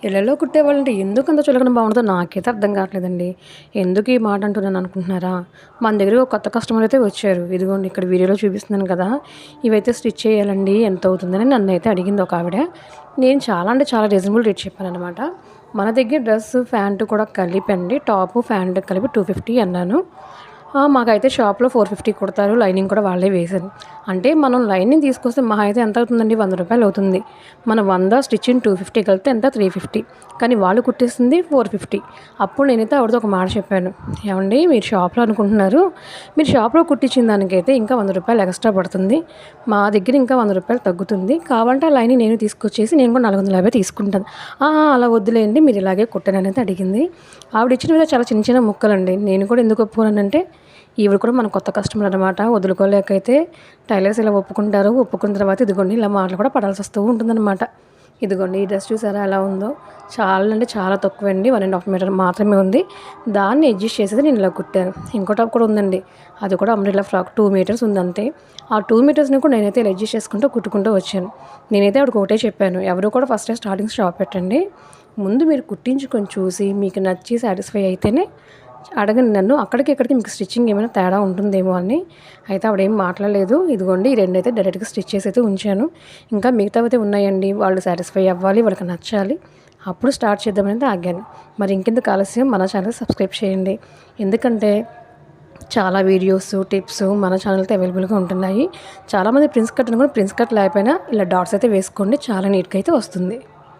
ఇళ్ళలో కుట్టేవాళ్ళంటే ఎందుకంత చులకన బాగుంటుందో నాకైతే అర్థం కావట్లేదండి. ఎందుకు ఈ మాట అంటున్నాను అనుకుంటున్నారా? మన దగ్గర ఒక కొత్త కస్టమర్ అయితే వచ్చారు. ఇదిగోండి ఇక్కడ వీడియోలో చూపిస్తున్నాను కదా! ఇవైతే స్టిచ్ చేయాలండి ఎంత అవుతుందని నన్నైతే అడిగింది ఒక ఆవిడ. నేను చాలా అంటే చాలా రీజనబుల్ రేట్ చెప్పాననమాట. మన దగ్గర డ్రెస్, ప్యాంట్ కూడా కలిపండి. టాపు, ప్యాంట్ కలిపి 250 అన్నాను. మాకైతే షాప్‌లో 450 కుడతారు. లైనింగ్ కూడా వాళ్ళే వేశారు. అంటే మనం లైనింగ్ తీసుకొస్తే మహా అయితే ఎంత అవుతుందండి? ₹100 అవుతుంది. మనం 100 స్టిచ్చింగ్ 250 కలిపితే ఎంత? 350. కానీ వాళ్ళు కుట్టేసింది 450. అప్పుడు నేనైతే ఆవిడతో ఒక మాట చెప్పాను. ఏవండీ మీరు షాప్‌లో అనుకుంటున్నారు. మీరు షాప్‌లో కుట్టించిన దానికైతే ఇంకా ₹100 ఎక్స్‌ట్రా పడుతుంది. మా దగ్గర ఇంకా ₹100 తగ్గుతుంది. కావాలంటే ఆ లైనింగ్ నేను తీసుకొచ్చేసి నేను కూడా 450 తీసుకుంటాను. అలా వద్దులేండి మీరు ఇలాగే కుట్టండి అడిగింది. ఆవిడ ఇచ్చినవి చాలా చిన్న చిన్న ముక్కలండి. నేను కూడా ఎందుకు ఒప్పుకోనంటే ఈవిడ కూడా మన కొత్త కస్టమర్ అనమాట. వదులుకోలేకైతే టైలర్స్ ఇలా ఒప్పుకుంటారు. ఒప్పుకున్న తర్వాత ఇదిగోండి ఇలా మాటలు కూడా పడాల్సి వస్తూ ఉంటుందన్నమాట. ఇదిగోండి ఈ డ్రెస్ చూసారా ఎలా ఉందో? చాలా అంటే చాలా తక్కువండి. 1½ మీటర్ మాత్రమే ఉంది. దాన్ని అడ్జస్ట్ చేసేది నేను ఇలా కుట్టాను. ఇంకో టాప్ కూడా ఉందండి. అది కూడా అంబ్రెల్లా ఫ్రాక్ 2 మీటర్స్ ఉంది అంతే. ఆ 2 మీటర్స్‌ని కూడా నేనైతే ఇలా అడ్జస్ట్ చేసుకుంటూ కుట్టుకుంటూ వచ్చాను. నేనైతే ఆవిడకి ఒకటే చెప్పాను. ఎవరు కూడా ఫస్టే స్టార్టింగ్ షాప్ పెట్టండి. ముందు మీరు కుట్టించుకొని చూసి మీకు నచ్చి సాటిస్ఫై అయితేనే అడగండి నన్ను. అక్కడికి ఇక్కడికి మీకు స్టిచ్చింగ్ ఏమైనా తేడా ఉంటుందేమో అని. అయితే ఆవిడేం మాట్లాడలేదు. ఇదిగోండి ఈ రెండైతే డైరెక్ట్‌గా స్టిచ్ చేసి అయితే ఉంచాను. ఇంకా మిగతావైతే ఉన్నాయండి. వాళ్ళు సాటిస్ఫై అవ్వాలి. వాళ్ళకి నచ్చాలి. అప్పుడు స్టార్ట్ చేద్దామని ఆగాను. మరి ఇంకెందుకు ఆలస్యం మన ఛానల్ సబ్స్క్రైబ్ చేయండి. ఎందుకంటే చాలా వీడియోస్, టిప్స్ మన ఛానల్‌తో అవైలబుల్‌గా ఉంటున్నాయి. చాలామంది ప్రిన్స్ కట్‌ని కూడా ప్రిన్స్ కట్ లేకపోయినా ఇలా డాట్స్ అయితే వేసుకోండి. చాలా నీట్‌గా అయితే వస్తుంది.